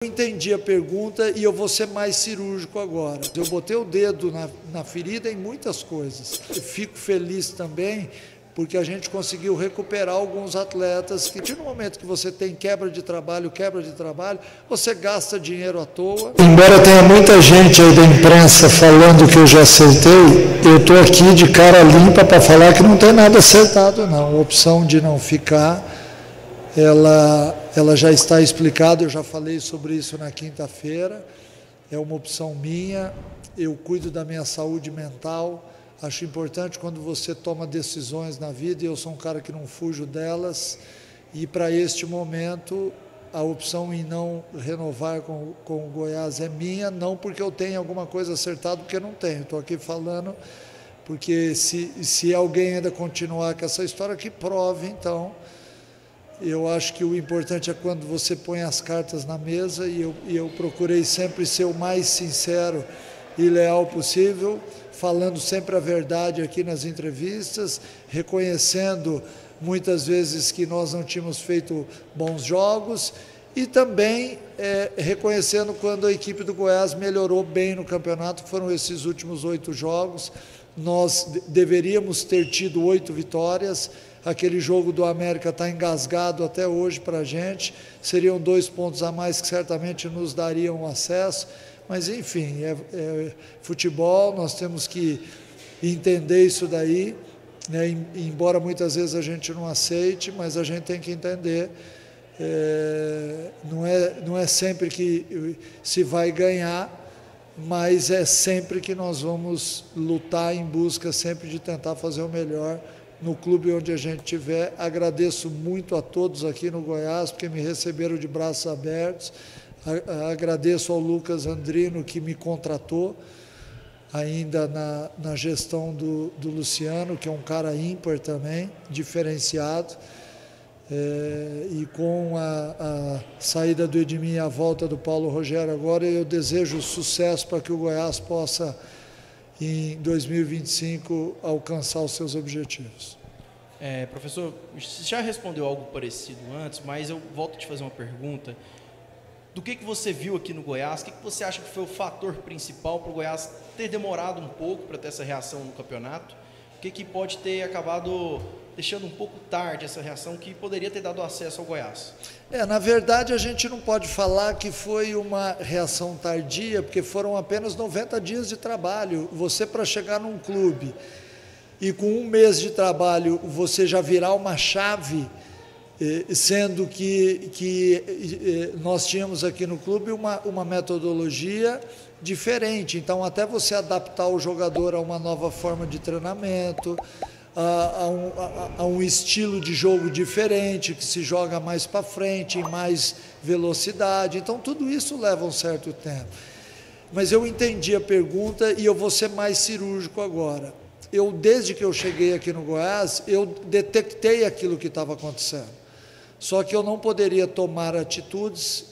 Eu entendi a pergunta e eu vou ser mais cirúrgico agora. Eu botei o dedo na ferida em muitas coisas. Eu fico feliz também porque a gente conseguiu recuperar alguns atletas que, no momento que você tem quebra de trabalho, você gasta dinheiro à toa. Embora tenha muita gente aí da imprensa falando que eu já acertei, eu estou aqui de cara limpa para falar que não tem nada acertado, não. A opção de não ficar, ela já está explicada, eu já falei sobre isso na quinta-feira, é uma opção minha, eu cuido da minha saúde mental, acho importante quando você toma decisões na vida, e eu sou um cara que não fujo delas, e para este momento a opção em não renovar com o Goiás é minha, não porque eu tenha alguma coisa acertada, porque não tenho, estou aqui falando, porque se alguém ainda continuar com essa história, que prove então. Eu acho que o importante é quando você põe as cartas na mesa e eu procurei sempre ser o mais sincero e leal possível, falando sempre a verdade aqui nas entrevistas, reconhecendo muitas vezes que nós não tínhamos feito bons jogos e também reconhecendo quando a equipe do Goiás melhorou bem no campeonato, que foram esses últimos 8 jogos. Nós deveríamos ter tido 8 vitórias, aquele jogo do América está engasgado até hoje para a gente, seriam 2 pontos a mais que certamente nos dariam acesso, mas enfim, é futebol, nós temos que entender isso daí, né? Embora muitas vezes a gente não aceite, mas a gente tem que entender, não é sempre que se vai ganhar, mas é sempre que nós vamos lutar em busca sempre de tentar fazer o melhor no clube onde a gente estiver. Agradeço muito a todos aqui no Goiás, porque me receberam de braços abertos. Agradeço ao Lucas Andrino, que me contratou ainda na gestão do Luciano, que é um cara ímpar também, diferenciado. E com a saída do Edmir e a volta do Paulo Rogério agora, eu desejo sucesso para que o Goiás possa, em 2025, alcançar os seus objetivos. Professor, você já respondeu algo parecido antes, mas eu volto a te fazer uma pergunta. Do que você viu aqui no Goiás, o que você acha que foi o fator principal para o Goiás ter demorado um pouco para ter essa reação no campeonato? O que pode ter acabado deixando um pouco tarde essa reação que poderia ter dado acesso ao Goiás? Na verdade, a gente não pode falar que foi uma reação tardia, porque foram apenas 90 dias de trabalho. Você, para chegar num clube e com 1 mês de trabalho, você já virar uma chave, sendo que nós tínhamos aqui no clube uma metodologia diferente. Então, até você adaptar o jogador a uma nova forma de treinamento, a um estilo de jogo diferente, que se joga mais para frente, em mais velocidade. Então, tudo isso leva um certo tempo. Mas eu entendi a pergunta e eu vou ser mais cirúrgico agora. Desde que eu cheguei aqui no Goiás, eu detectei aquilo que estava acontecendo. Só que eu não poderia tomar atitudes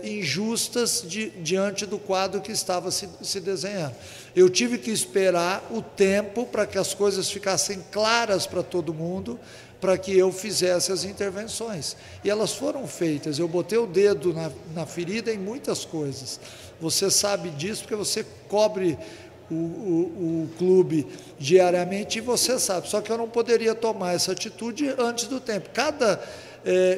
injustas diante do quadro que estava se desenhando. Eu tive que esperar o tempo para que as coisas ficassem claras para todo mundo, para que eu fizesse as intervenções. E elas foram feitas. Eu botei o dedo na ferida em muitas coisas. Você sabe disso porque você cobre o clube diariamente e você sabe. Só que eu não poderia tomar essa atitude antes do tempo. Cada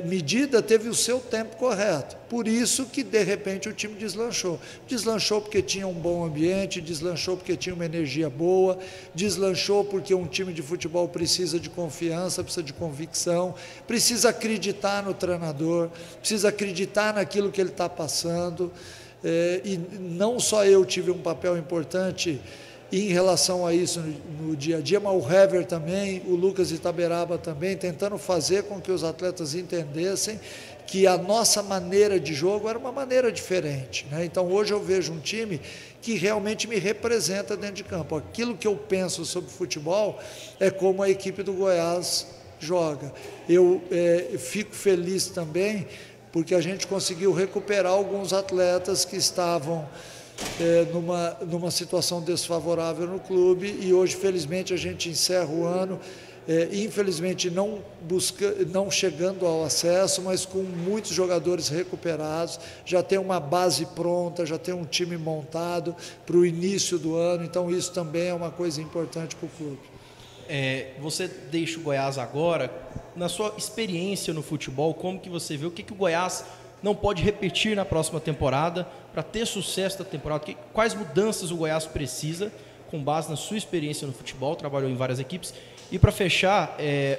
medida teve o seu tempo correto. Por isso que, de repente, o time deslanchou. Deslanchou porque tinha um bom ambiente, deslanchou porque tinha uma energia boa, deslanchou porque um time de futebol precisa de confiança, precisa de convicção, precisa acreditar no treinador, precisa acreditar naquilo que ele está passando. E não só eu tive um papel importante em relação a isso no dia a dia, mas o Hever também, o Lucas Itaberaba também, tentando fazer com que os atletas entendessem que a nossa maneira de jogo era uma maneira diferente, né? Então hoje eu vejo um time que realmente me representa dentro de campo. Aquilo que eu penso sobre futebol é como a equipe do Goiás joga. Eu fico feliz também porque a gente conseguiu recuperar alguns atletas que estavam numa situação desfavorável no clube, e hoje, felizmente, a gente encerra o ano infelizmente não chegando ao acesso, mas com muitos jogadores recuperados, já tem uma base pronta, já tem um time montado para o início do ano, então isso também é uma coisa importante para o clube. Você deixa o Goiás agora, na sua experiência no futebol, como que você vê, o que o Goiás não pode repetir na próxima temporada para ter sucesso na temporada? Quais mudanças o Goiás precisa, com base na sua experiência no futebol, trabalhou em várias equipes? E para fechar,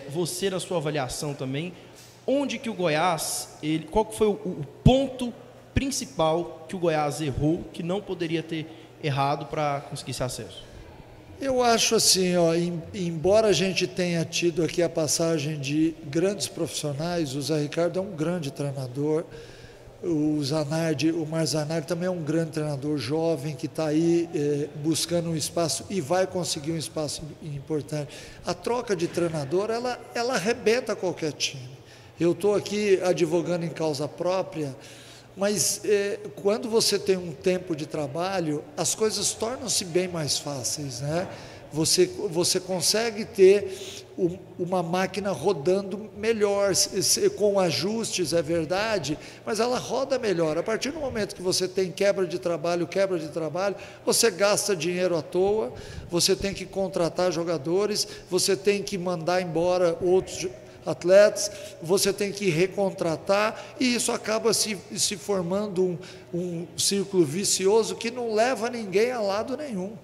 você na sua avaliação também, onde que o Goiás, qual que foi o ponto principal que o Goiás errou, que não poderia ter errado para conseguir esse acesso? Eu acho assim, embora a gente tenha tido aqui a passagem de grandes profissionais, o Zé Ricardo é um grande treinador, o Mar Zanardi também é um grande treinador jovem que está aí buscando um espaço e vai conseguir um espaço importante. A troca de treinador, ela arrebenta qualquer time. Eu estou aqui advogando em causa própria, mas quando você tem um tempo de trabalho, as coisas tornam-se bem mais fáceis, né? Você consegue ter uma máquina rodando melhor, com ajustes, é verdade, mas ela roda melhor. A partir do momento que você tem quebra de trabalho, você gasta dinheiro à toa, você tem que contratar jogadores, você tem que mandar embora outros atletas, você tem que recontratar, e isso acaba se formando um círculo vicioso que não leva ninguém a lado nenhum.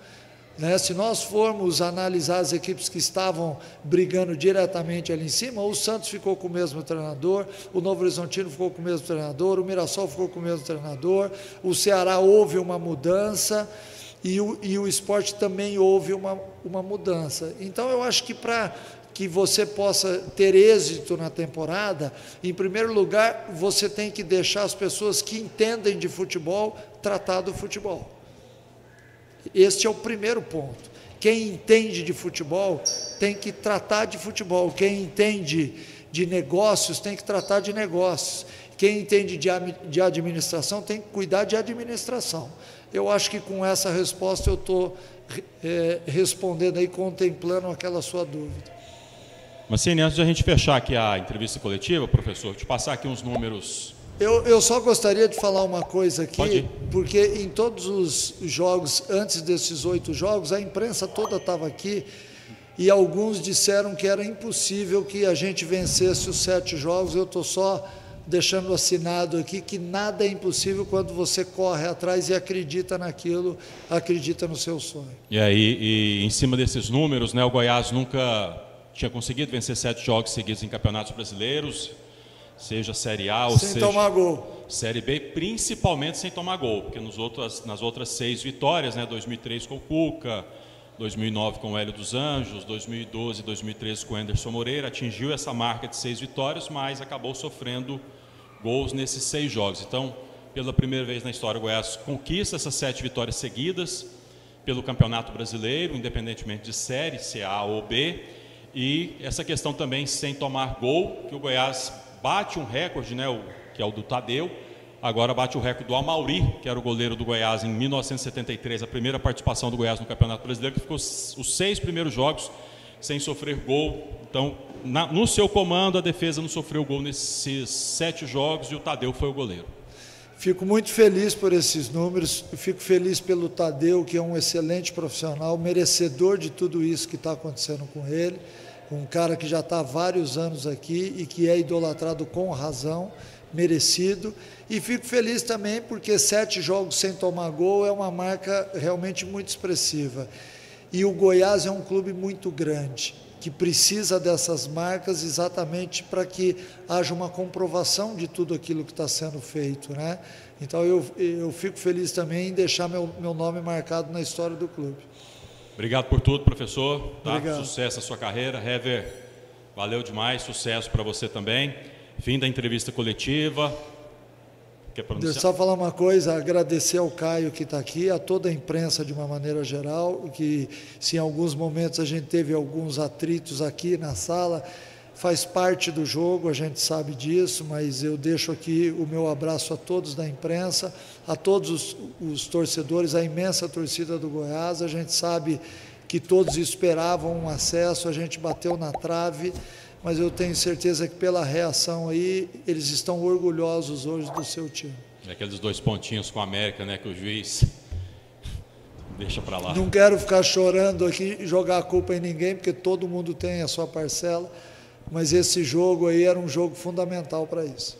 Se nós formos analisar as equipes que estavam brigando diretamente ali em cima, o Santos ficou com o mesmo treinador, o Novo Horizontino ficou com o mesmo treinador, o Mirassol ficou com o mesmo treinador, o Ceará houve uma mudança e o Sport também houve uma mudança. Então eu acho que para que você possa ter êxito na temporada, em primeiro lugar, você tem que deixar as pessoas que entendem de futebol tratar do futebol. Este é o primeiro ponto. Quem entende de futebol tem que tratar de futebol. Quem entende de negócios tem que tratar de negócios. Quem entende de administração tem que cuidar de administração. Eu acho que com essa resposta eu estou respondendo aí, contemplando aquela sua dúvida. Massini, antes de a gente fechar aqui a entrevista coletiva, professor, te passar aqui uns números. Eu só gostaria de falar uma coisa aqui, Pode ir. Porque em todos os jogos, antes desses 8 jogos, a imprensa toda estava aqui e alguns disseram que era impossível que a gente vencesse os 7 jogos. Eu estou só deixando assinado aqui que nada é impossível quando você corre atrás e acredita naquilo, acredita no seu sonho. E aí, em cima desses números, né, o Goiás nunca tinha conseguido vencer 7 jogos seguidos em campeonatos brasileiros, seja Série A ou sem tomar gol. Série B, principalmente sem tomar gol, porque nas outras 6 vitórias, né, 2003 com o Cuca, 2009 com o Hélio dos Anjos, 2012 e 2013 com o Anderson Moreira, atingiu essa marca de 6 vitórias, mas acabou sofrendo gols nesses 6 jogos. Então, pela primeira vez na história, o Goiás conquista essas 7 vitórias seguidas pelo Campeonato Brasileiro, independentemente de série, se A ou B, e essa questão também sem tomar gol, que o Goiás bate um recorde, né, que é o do Tadeu, agora bate o recorde do Amauri, que era o goleiro do Goiás em 1973, a primeira participação do Goiás no Campeonato Brasileiro, que ficou os 6 primeiros jogos sem sofrer gol. Então, no seu comando, a defesa não sofreu gol nesses 7 jogos e o Tadeu foi o goleiro. Fico muito feliz por esses números, fico feliz pelo Tadeu, que é um excelente profissional, merecedor de tudo isso que está acontecendo com ele, um cara que já está há vários anos aqui e que é idolatrado com razão, merecido, e fico feliz também porque 7 jogos sem tomar gol é uma marca realmente muito expressiva, e o Goiás é um clube muito grande, que precisa dessas marcas exatamente para que haja uma comprovação de tudo aquilo que está sendo feito, né? Então eu fico feliz também em deixar meu nome marcado na história do clube. Obrigado por tudo, professor. Tá? Obrigado. Sucesso à sua carreira. Hever, valeu demais, sucesso para você também. Fim da entrevista coletiva. Deixa eu só falar uma coisa, agradecer ao Caio que está aqui, a toda a imprensa de uma maneira geral, que se em alguns momentos a gente teve alguns atritos aqui na sala, faz parte do jogo, a gente sabe disso, mas eu deixo aqui o meu abraço a todos da imprensa, a todos os torcedores, a imensa torcida do Goiás. A gente sabe que todos esperavam um acesso, a gente bateu na trave, mas eu tenho certeza que pela reação aí, eles estão orgulhosos hoje do seu time. Aqueles 2 pontinhos com a América, né, que o juiz deixa para lá. Não quero ficar chorando aqui e jogar a culpa em ninguém, porque todo mundo tem a sua parcela, mas esse jogo aí era um jogo fundamental para isso.